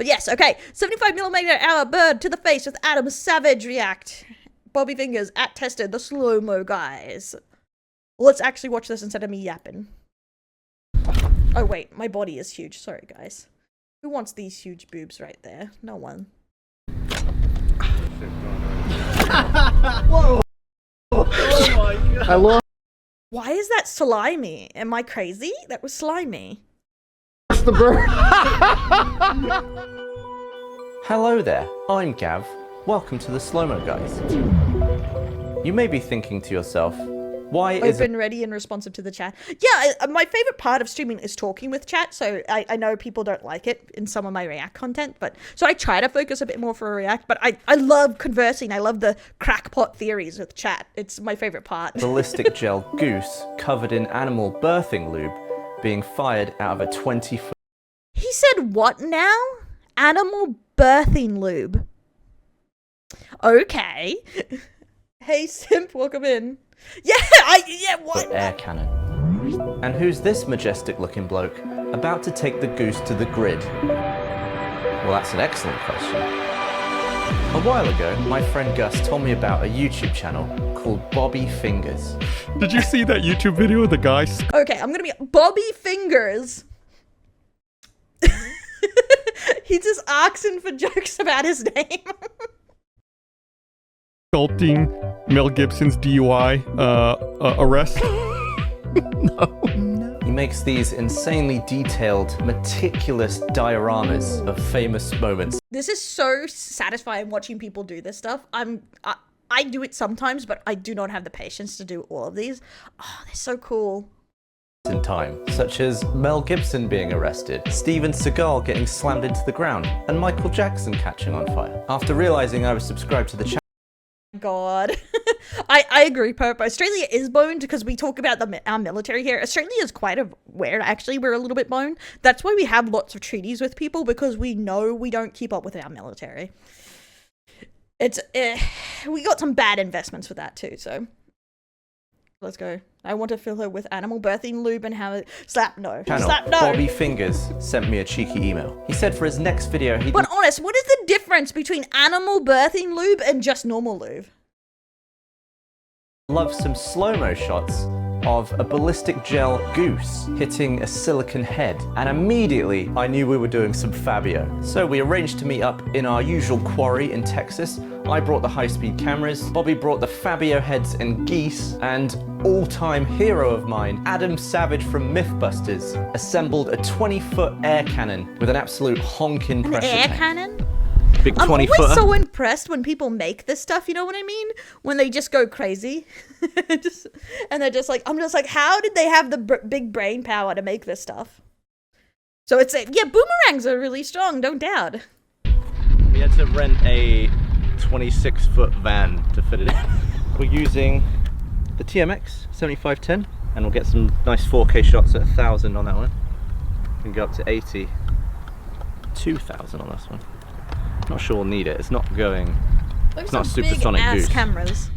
But yes, okay. 75mm bird to the face with Adam Savage react. Bobby Fingers at tested the slow-mo guys. Let's actually watch this instead of me yapping. Oh wait, my body is huge. Sorry guys. Who wants these huge boobs right there? No one. Whoa! Oh my god. I love. Why is that slimy? Am I crazy? That was slimy. That's the bird. Hello there, I'm Gav. Welcome to the Slow-Mo Guys. You may be thinking to yourself, why is Open, ready, and responsive to the chat. Yeah, my favorite part of streaming is talking with chat, so I know people don't like it in some of my React content, but so I try to focus a bit more for a React, but I love conversing. I love the crackpot theories with chat. It's my favorite part. ballistic gel goose covered in animal birthing lube being fired out of a 20-foot... He said what now? Animal birthing lube. Okay. Hey Simp, welcome in. Yeah, what? air cannon. And who's this majestic looking bloke about to take the goose to the grid? Well, that's an excellent question. A while ago, my friend Gus told me about a YouTube channel called Bobby Fingers. Did you see that YouTube video of the guy? Okay, I'm gonna be Bobby Fingers. He's just asking for jokes about his name. Sculpting Mel Gibson's DUI arrest? No. He makes these insanely detailed, meticulous dioramas of famous moments. This is so satisfying watching people do this stuff. I do it sometimes, but I do not have the patience to do all of these. Oh, they're so cool. In time, such as Mel Gibson being arrested, Steven Seagal getting slammed into the ground, and Michael Jackson catching on fire. After realizing I was subscribed to the channel, God. I agree, Pope. Australia is boned because we talk about our military here. Australia is quite aware, actually. We're a little bit boned. That's why we have lots of treaties with people, because we know we don't keep up with our military. It's, we got some bad investments with that too, so. Let's go. I want to fill her with animal birthing lube and have it. Slap no. Slap no. Bobby Fingers sent me a cheeky email. He said for his next video he'd... But honest, what is the difference between animal birthing lube and just normal lube? Love some slow-mo shots of a ballistic gel goose hitting a silicon head. And immediately I knew we were doing some Fabio. So we arranged to meet up in our usual quarry in Texas. I brought the high-speed cameras, Bobby brought the Fabio heads and geese, and all-time hero of mine, Adam Savage from Mythbusters, assembled a 20-foot air cannon with an absolute honking pressure air tank. Cannon? Big 20-footer. I'm always so impressed when people make this stuff, you know what I mean? When they just go crazy. And they're just like, I'm just like, how did they have the big brain power to make this stuff? So it's, yeah, boomerangs are really strong, don't doubt. We had to rent a 26-foot van to fit it in. We're using the TMX 7510 and we'll get some nice 4K shots at 1000 on that one. We can go up to 80, 2000 on this one. Not sure we'll need it. It's not going. It's not a supersonic goose. Cameras.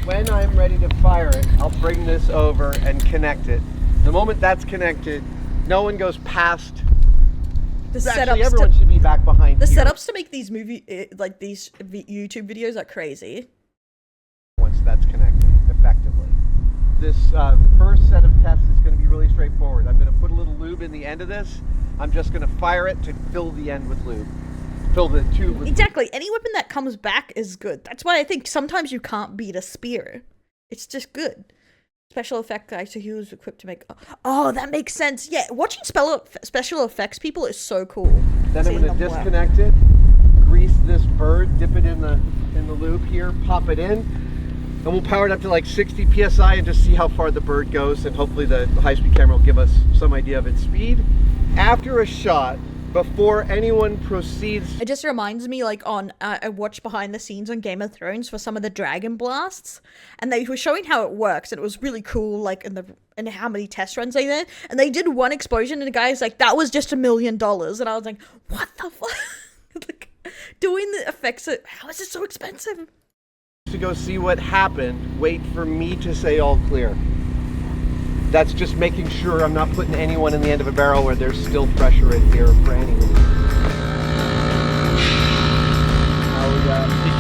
When I'm ready to fire it, I'll bring this over and connect it. The moment that's connected, no one goes past. Actually, everyone should be back behind. The here. setups to make these like these YouTube videos are crazy. Once that's connected, effectively. This first set of tests is going to be really straightforward. I'm going to put a little lube in the end of this. I'm just going to fire it to fill the end with lube. Fill the tube with exactly. Any weapon that comes back is good. That's why I think sometimes you can't beat a spear. It's just good. Special effect guys who was equipped to make. Oh, that makes sense. Yeah, watching special effects people is so cool. Then I'm going to disconnect it, grease this bird, dip it in the lube here, pop it in, and we'll power it up to like 60 psi and just see how far the bird goes. And hopefully the high-speed camera will give us some idea of its speed. After a shot, before anyone proceeds. It just reminds me, like, on I watched behind the scenes on Game of Thrones for some of the dragon blasts, and they were showing how it works, and it was really cool, like, in how many test runs they did, and they did one explosion, and the guy's like, that was just $1 million, and I was like, what the fuck? Like, doing the effects, how is it so expensive? To go see what happened, wait for me to say all clear. That's just making sure I'm not putting anyone in the end of a barrel where there's still pressure in here for anyone.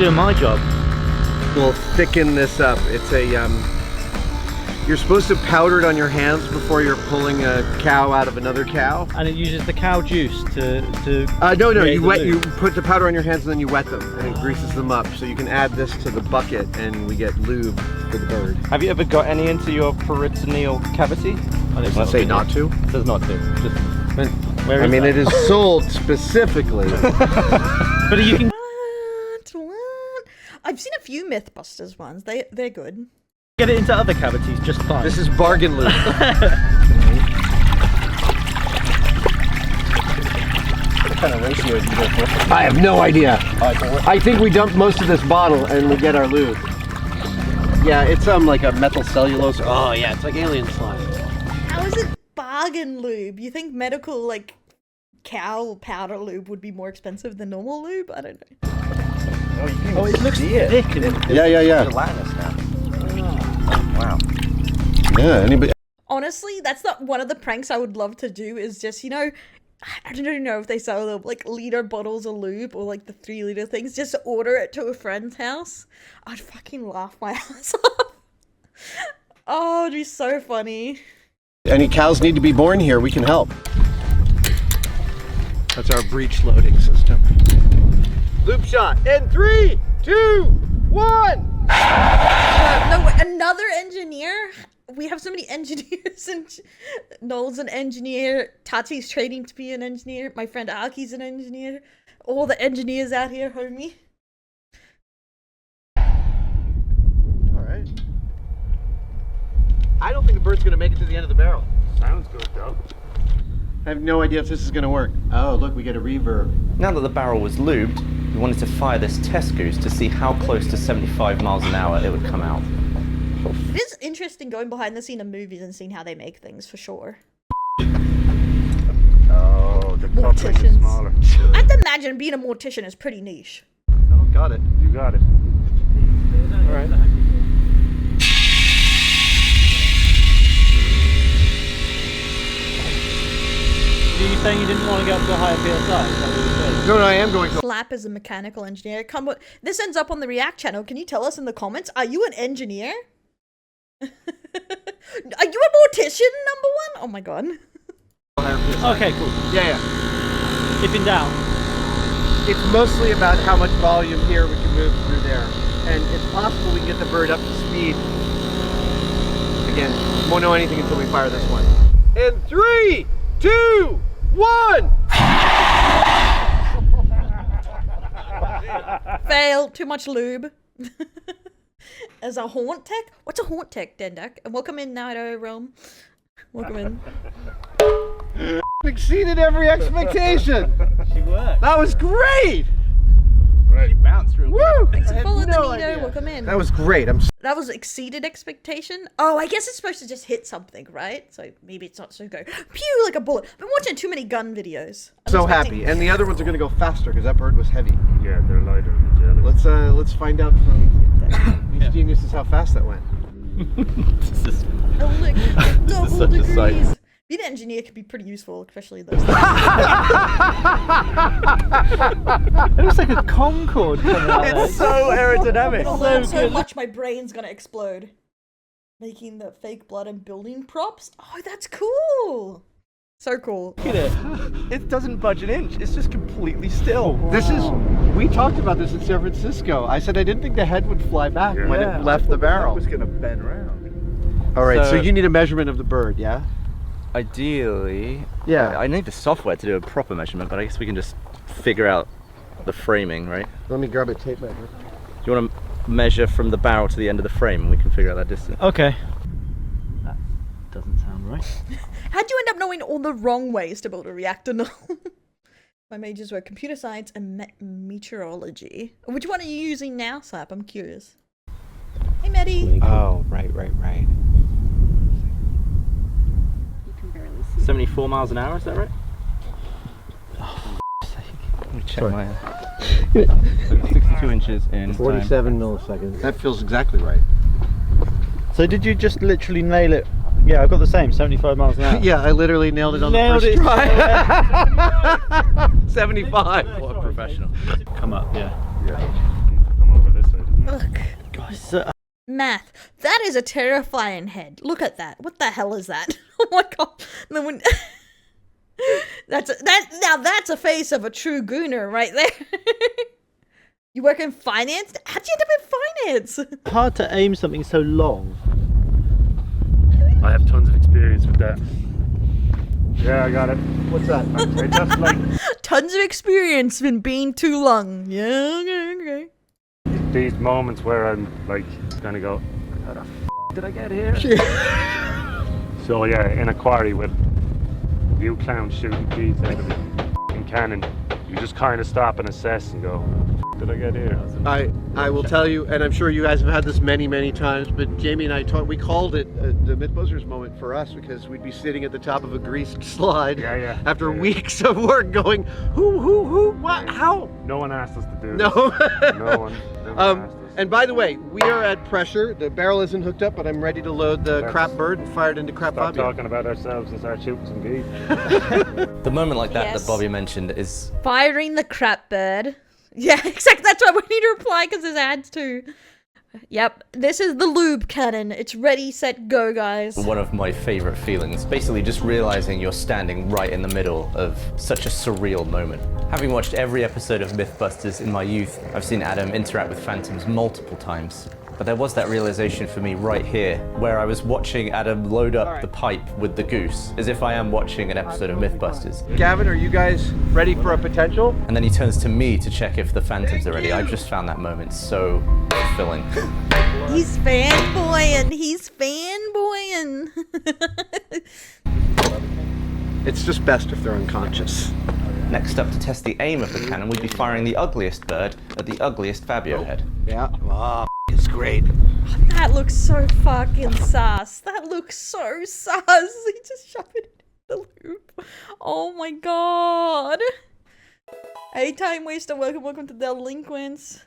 doing my job. We'll thicken this up. It's a you're supposed to powder it on your hands before you're pulling a cow out of another cow. And it uses the cow juice to No, create you the wet. lube. You put the powder on your hands and then you wet them, and it greases them up. So you can add this to the bucket, and we get lube for the bird. Have you ever got any into your peritoneal cavity? Does it say not to? It says not to. Just, where I is mean, that? it is sold specifically. But you can What? I've seen a few Mythbusters ones. They're good. get it into other cavities just fine. This is bargain lube. What kind of ratio do you go for? I have no idea. I think we dumped most of this bottle and we get our lube. Yeah, it's like a methyl cellulose. Oh yeah, it's like alien slime. How is it bargain lube? You think medical, like, cow powder lube would be more expensive than normal lube? I don't know. Oh, it looks thick. And Yeah. gelatinous now. Wow. Yeah, anybody? Honestly, that's not one of the pranks I would love to do. Is just, you know, I don't even know if they sell the like liter bottles of lube or like the 3-liter things. Just to order it to a friend's house. I'd fucking laugh my ass off. Oh, it'd be so funny. Any cows need to be born here, we can help. That's our breech loading system. Loop shot in 3, 2, 1. No, another engineer. We have so many engineers, and Noel's an engineer. Tati's training to be an engineer. My friend Aki's an engineer. All the engineers out here, homie. All right. I don't think the bird's gonna make it to the end of the barrel. Sounds good, though. I have no idea if this is gonna work. Oh, look, we get a reverb. Now that the barrel was lubed, we wanted to fire this test goose to see how close to 75 miles an hour it would come out. It is interesting going behind the scene of movies and seeing how they make things, for sure. Oh, the coupling is Morticians. smaller. I have to imagine being a mortician is pretty niche. Oh, got it. You got it. All right. Are you saying you didn't want to go up to a higher PSI? Is that what you said? No, I am going to. Slap is a mechanical engineer. This ends up on the React channel. Can you tell us in the comments? Are you an engineer? Are you a mortician, number one? Oh my god. Okay, cool. Yeah. If in doubt. It's mostly about how much volume here we can move through there. And it's possible we can get the bird up to speed. Again, won't know anything until we fire this one. In 3, 2, 1! Fail. Too much lube. As a haunt tech? What's a haunt tech, Dendak? And welcome in, Nido Realm. Welcome in. Exceeded every expectation. She worked. That was great. She bounced real Woo! Thanks I for had following no the Nido. idea. Welcome in. That was great. That was exceeded expectation. Oh, I guess it's supposed to just hit something, right? So maybe it's not so go pew like a bullet. I've been watching too many gun videos. I'm so expecting- happy. And the other ones are going to go faster because that bird was heavy. Yeah, they're lighter than jelly. Let's find out from these geniuses how fast that went. This is Oh, look, double such a sight. degrees. Being an engineer can be pretty useful, especially in those things. It looks like a Concorde coming out there. It's so aerodynamic. I'll learn so good. much my brain's gonna explode. Making the fake blood and building props. Oh, that's cool. So cool. Look at it. It doesn't budge an inch. It's just completely still. We talked about this in San Francisco. I said I didn't think the head would fly back when Yeah. it left the barrel. It was gonna bend round. All right, so So- you need a measurement of the bird, yeah? Ideally, Yeah. I need the software to do a proper measurement, but I guess we can just figure out the framing, right? Let me grab a tape measure. Do you want to measure from the barrel to the end of the frame and we can figure out that distance? Okay. That doesn't sound right. How'd you end up knowing all the wrong ways to build a reactor? No. My majors were computer science and meteorology. Which one are you using now, Slap? I'm curious. Hey, Maddie. Oh, right. 74 miles an hour, is that right? Oh, let me check my... 62 inches in 47 milliseconds. That feels exactly right. So did you just literally nail it? Yeah, I've got the same, 75 miles an hour. Yeah, I literally nailed it on Nailed the it. first try. 75. What a professional. Come up, yeah. Yeah. Come over. Ugh. Gosh, Math. That is a terrifying head. Look at that. What the hell is that? Oh my god. Now that's a face of a true gooner right there. You work in finance? How'd you end up in finance? hard to aim something so long. I have tons of experience with that. Yeah, I got it. What's that? I just like Tons of experience in being too long. Yeah, okay. these moments where I'm like gonna go, how the f did I get here? So yeah, in a quarry with you clowns shooting beads out of a f***ing cannon, you just kind of stop and assess and go, did I get here? I will tell you, and I'm sure you guys have had this many times, but Jamie and I we called it the Mythbusters moment for us because we'd be sitting at the top of a greased slide after weeks of work going, who, what, how? No one asked us to do No. this. No one never asked us. And by the way, we are at pressure. The barrel isn't hooked up, but I'm ready to load the crap bird and fire it into crap Stop Bobby. talking about ourselves and start shooting some geese. The moment like that Yes. that Bobby mentioned is Firing the crap bird. Yeah, exactly. That's why we need to reply because there's ads too. Yep, this is the lube cannon. It's ready, set, go, guys. one of my favorite feelings. Basically just realizing you're standing right in the middle of such a surreal moment. Having watched every episode of Mythbusters in my youth, I've seen Adam interact with phantoms multiple times. But there was that realization for me right here, where I was watching Adam load up the pipe with the goose, as if I am watching an episode of Mythbusters. Gavin, are you guys ready for a potential? And then he turns to me to check if the phantoms are ready. I just found that moment so fulfilling. He's fanboying. He's fanboying. It's just best if they're unconscious. Next up, to test the aim of the cannon, we'd be firing the ugliest bird at the ugliest Fabio head. Yeah. Oh, it's great. That looks so fucking sus. That looks so sus. He just shoved it in the loop. Oh my god. Hey, time waster. Welcome to Delinquents.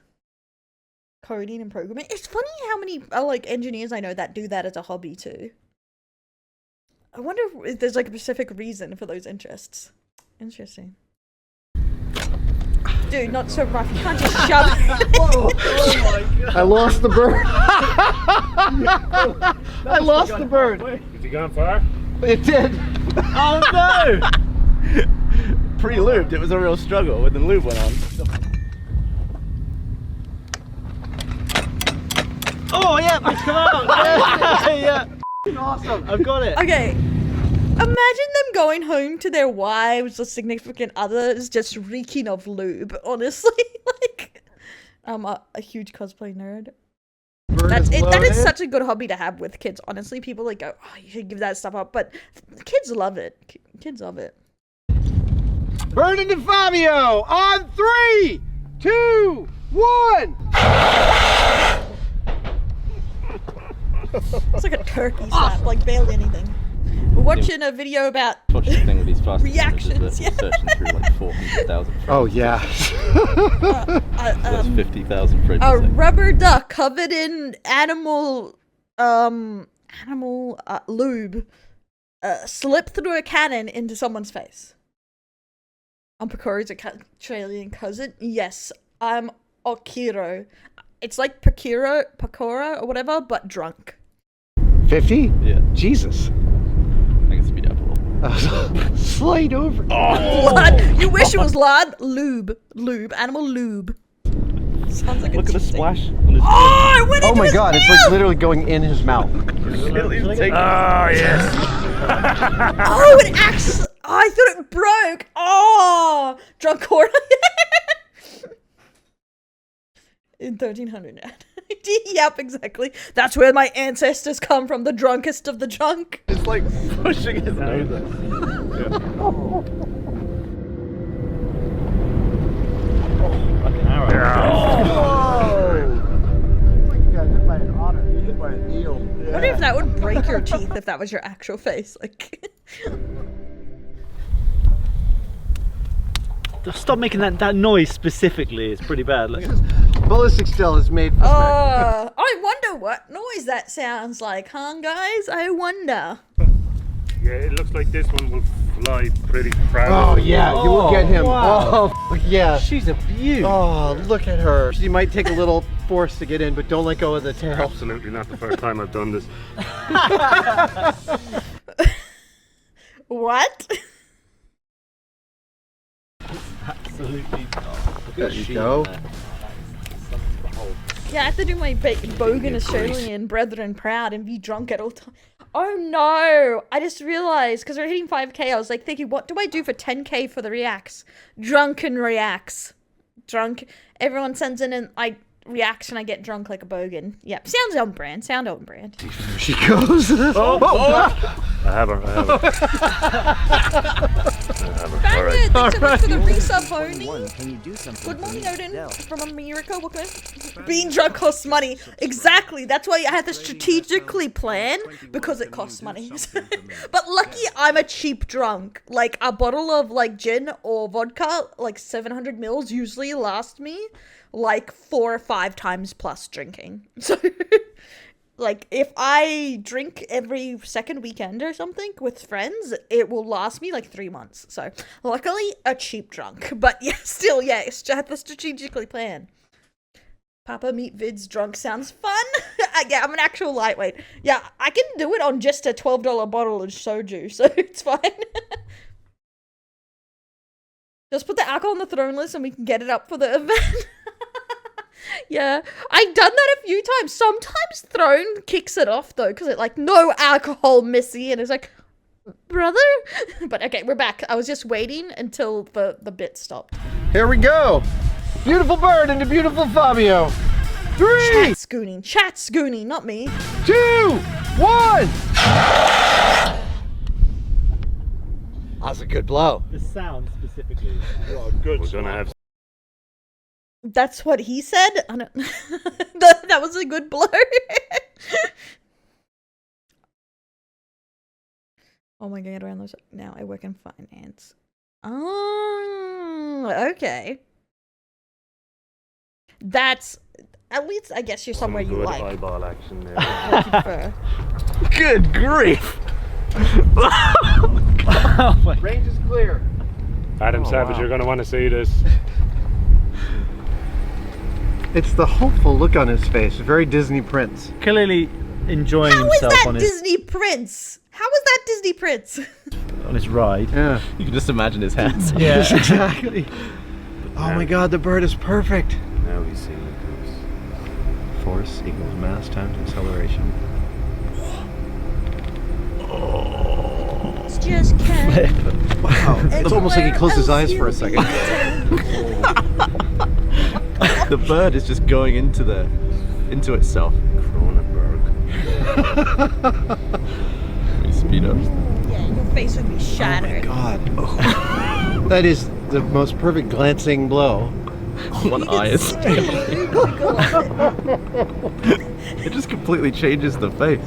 Coding and programming. It's funny how many like engineers I know that do that as a hobby too. I wonder if there's like a specific reason for those interests. Interesting. Dude, not so rough. You can't just shove it. Oh my god. I lost the bird. I lost the bird. Is he gone far? It did. Oh no! Pre-lubed, it was a real struggle when the lube went on. Oh yeah, it's come out! Yeah. Awesome. I've got it. Okay. Imagine them going home to their wives or significant others just reeking of lube, honestly. Like, I'm a huge cosplay nerd. That is such a good hobby to have with kids, honestly. People like go, oh, you should give that stuff up, but kids love it. Kids love it. Bird into Fabio on 3, 2, 1. It's like a turkey slap, like barely anything. We're watching a video about Watch the thing with these fast reactions. Yeah. searching through like 400,000 frames. Oh yeah. That's 50,000 frames. a rubber duck covered in animal lube slipped through a cannon into someone's face. I'm Picori's Australian cousin. Yes, I'm Okiro. It's like Pakora or whatever, but drunk. 50? Yeah. Jesus. I can speed up a little. Slide over. Lard. You wish it was lard. Lube. Animal lube. Sounds like Look a at the cheap thing. splash on his Oh, it went Oh into my his god, it's mouth! like literally going in his mouth. Oh yes. Oh, it actually. Oh, I thought it broke. Oh, drunk corner. In 1300. Yep, exactly. That's where my ancestors come from. The drunkest of the drunk. It's like pushing his nose out. Fucking arrow. It's like you got hit by an otter. You hit by an eel. I wonder if that would break your teeth if that was your actual face. Like, Stop making that noise specifically. It's pretty bad. Look. Ballistic still is made for I wonder what noise that sounds like, huh, guys? I wonder. Yeah, it looks like this one will fly pretty proud. Oh yeah, you will get him. Wow. Oh yeah. She's a beaut. Oh, look at her. She might take a little force to get in, but don't let go of the tail. Absolutely not the first time I've done this. What? Absolutely not. There you go. Yeah, I have to do my bogan Australian brethren proud and be drunk at all times. Oh no! I just realized, because we're hitting 5k, I was like thinking, what do I do for 10k for the reacts? Drunken reacts. Drunk. Everyone sends in and I reacts and I get drunk like a bogan. Yep. Sounds on brand. Sound on brand. Here she goes. I have her. Bandit, thanks so much for the resub, Boney. Can you do something? Good morning, Odin from America. Welcome. Being drunk costs money. Exactly. That's why I had to strategically plan, because it costs money. But lucky I'm a cheap drunk. Like a bottle of like gin or vodka, like 700 mils, usually last me like 4 or 5 times plus drinking. So like if I drink every second weekend or something with friends, it will last me like 3 months. So luckily a cheap drunk, but yeah, still, yeah, it's have to strategically plan. Papa meet vids drunk sounds fun. Yeah, I'm an actual lightweight. Yeah, I can do it on just a $12 bottle of soju, so it's fine. Just put the alcohol on the throne list and we can get it up for the event. Yeah, I've done that a few times. Sometimes Throne kicks it off though, because it's like, no alcohol, Missy, and it's like, brother. But okay, we're back. I was just waiting until the bit stopped. Here we go. Beautiful bird into beautiful Fabio. 3, Chat schooning, not me. 2, 1. That's a good blow. The sound specifically. Oh, good. We're gonna have. That's what he said. I don't... that was a good blow. Oh my god, around those. Now I work in finance. Oh, okay. That's at least, I guess, you're somewhere you Good like. eyeball action there. Good grief! Range is clear. Adam Savage, wow. you're gonna want to see this. It's the hopeful look on his face. Very Disney Prince. Clearly enjoying How is himself that on his Disney Prince? How is that Disney Prince? on his ride. Yeah. You can just imagine his hands. Yeah. Exactly. Oh my god, the bird is perfect. Now he's seeing the goose. Force equals mass times acceleration. It's just Ken. Wow. It's almost like he closed his eyes for a second. The bird is just going into itself. Cronenberg. Let me speed up. Yeah, your face would be shattered. God. That is the most perfect glancing blow. One eye is. It just completely changes the face.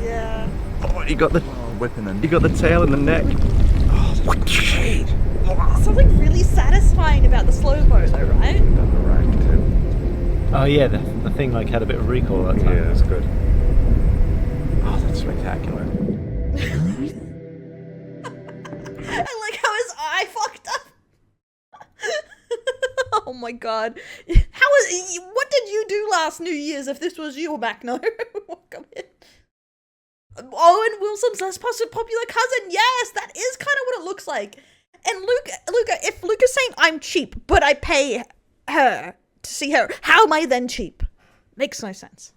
Yeah. Oh, you got the whipping them. You got the tail and the neck. Something really satisfying about the slow-mo though, right? Got the rack too. Oh yeah, the thing like had a bit of recoil that time. Yeah, that's good. Oh, that's spectacular. I like how his eye fucked up. Oh my god. What did you do last New Year's if this was you, Macno? Welcome in. Owen Wilson's less popular cousin. Yes, that is kind of what it looks like. And Luca, if Luca's saying I'm cheap, but I pay her to see her, how am I then cheap? Makes no sense.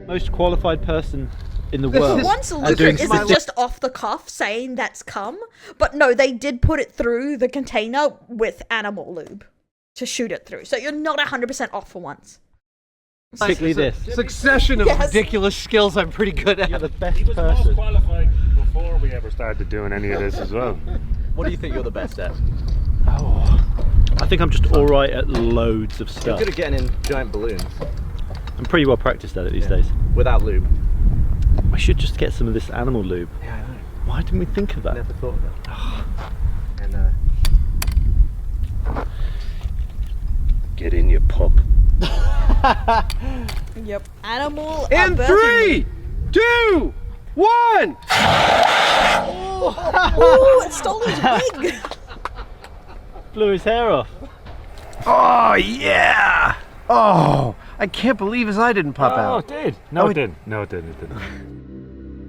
Most qualified person in the world. Once Luca isn't just off the cuff saying that's cum, but no, they did put it through the container with animal lube to shoot it through. So you're not 100% off for once. Particularly this. Succession of ridiculous skills I'm pretty good at. You're the best He was the most person. qualified before we ever started doing any of this as well. What do you think you're the best at? Oh, I think I'm just all right at loads of You're stuff. good at getting in giant balloons I'm pretty well practiced at it these days. without lube. I should just get some of this animal lube. Yeah, I know. Why didn't we think of that? Never thought of that. And Get in, you pup. Yep. Animal. In 3, 2, 1. Ooh, it stole his wig. blew his hair off. Oh yeah! Oh, I can't believe his eye didn't pop Oh, out. it did. No, Oh, it didn't. No, it didn't. It didn't.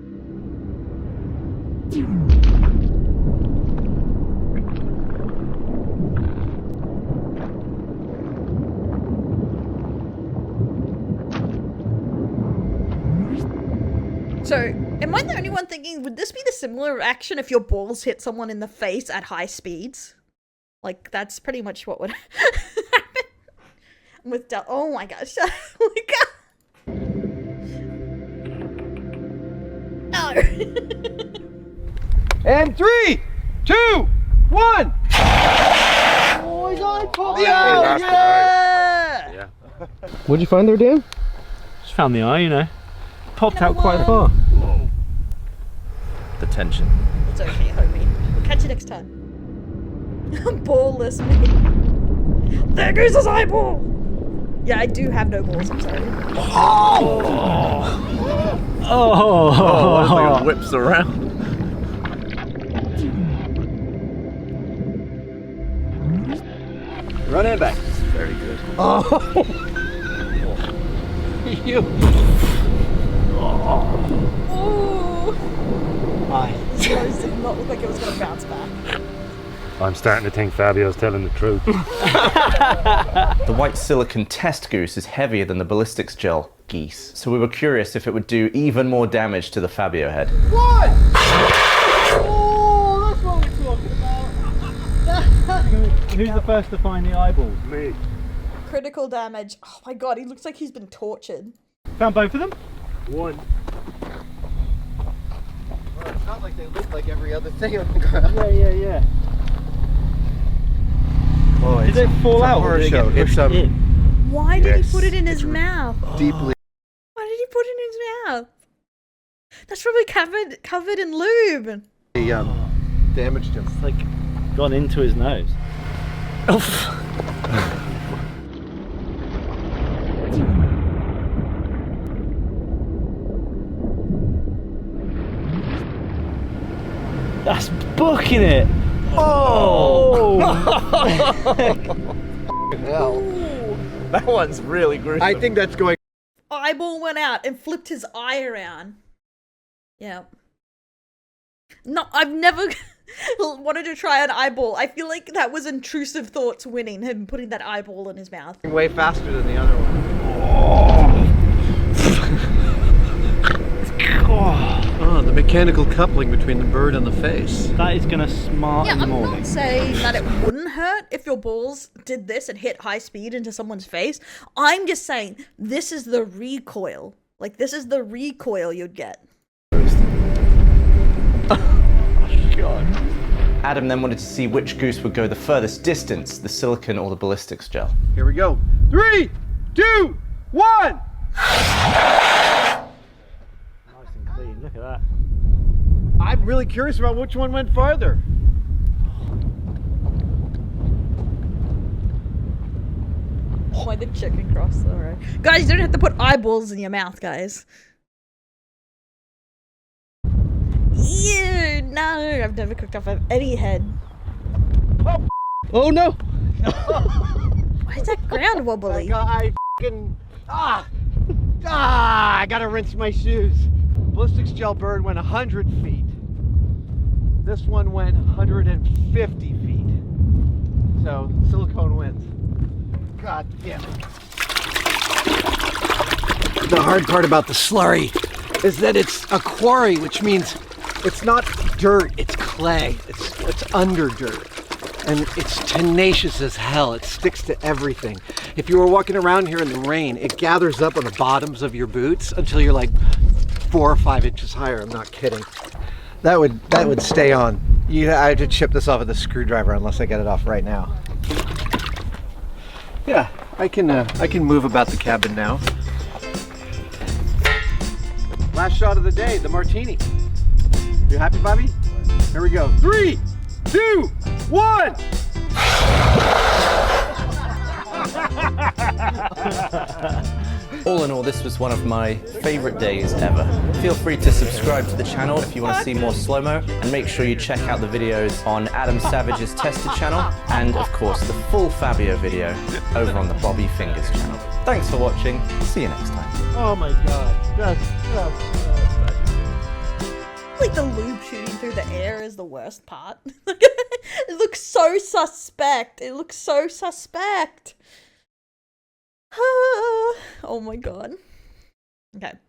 So, am I the only one thinking, would this be the similar reaction if your balls hit someone in the face at high speeds? Like, that's pretty much what would happen with oh my gosh. Oh my god. No. And 3, 2, 1. Oh, his eye popped out! Yeah! Yeah. What'd you find there, Dan? Just found the eye, you know. Popped out quite far. The tension. It's okay, homie. We'll catch you next time. Ballless me. There goes his eyeball! Yeah, I do have no balls, I'm sorry. Oh! It whips around. Run it back. Very good. Oh! You. Ooh! Hi. This nose did not look like it was gonna bounce back. I'm starting to think Fabio's telling the truth. The white silicon test goose is heavier than the ballistics gel geese, so we were curious if it would do even more damage to the Fabio head. What? Oh, that's what we're talking about. Who's the first to find the eyeballs? Me. Critical damage. Oh my god, he looks like he's been tortured. Found both of them? One. Well, it's not like they look like every other thing on the ground. Yeah. Oh, Did it fall out? horror Or did it show. get It's pushed in? Why did he Yes. put it in his mouth? deeply. Why did he put it in his mouth? That's probably covered in lube. Damaged him. It's like gone into his nose. That's booking it. Oh! Hell. That one's really gruesome. I think that's going. Eyeball went out and flipped his eye around. Yeah. No, I've never wanted to try an eyeball. I feel like that was intrusive thoughts winning, him putting that eyeball in his mouth. Way faster than the other one. Oh, the mechanical coupling between the bird and the face. That is gonna smart Yeah, in the I'm morning. not saying that it wouldn't hurt if your balls did this and hit high speed into someone's face. I'm just saying this is the recoil. Like, this is the recoil you'd get. Adam then wanted to see which goose would go the furthest distance, the silicon or the ballistics gel. Here we go. 3, 2, 1. Nice and clean. Look at that. I'm really curious about which one went farther. Why the chicken cross the road? Guys, you don't have to put eyeballs in your mouth, guys. Ew, no, I've never cooked off of any head. Oh no! Why is that ground wobbly? I fucking I gotta rinse my shoes. Ballistics gel bird went 100 feet. This one went 150 feet. So silicone wins. God damn it. The hard part about the slurry is that it's a quarry, which means it's not dirt, it's clay. It's under dirt. And it's tenacious as hell. It sticks to everything. If you were walking around here in the rain, it gathers up on the bottoms of your boots until you're like 4 or 5 inches higher. I'm not kidding. That would stay on. I have to chip this off with a screwdriver unless I get it off right now. Yeah, I can move about the cabin now. Last shot of the day, the martini. You happy, Bobby? Here we go. 3, 2, 1. All in all, this was one of my favorite days ever. Feel free to subscribe to the channel if you want to see more slow-mo, and make sure you check out the videos on Adam Savage's Tested channel, and of course the full Fabio video over on the Bobby Fingers channel. Thanks for watching, see you next time. Oh my god. That's Like the lube shooting through the air is the worst part. It looks so suspect. It looks so suspect. Oh my god. Okay.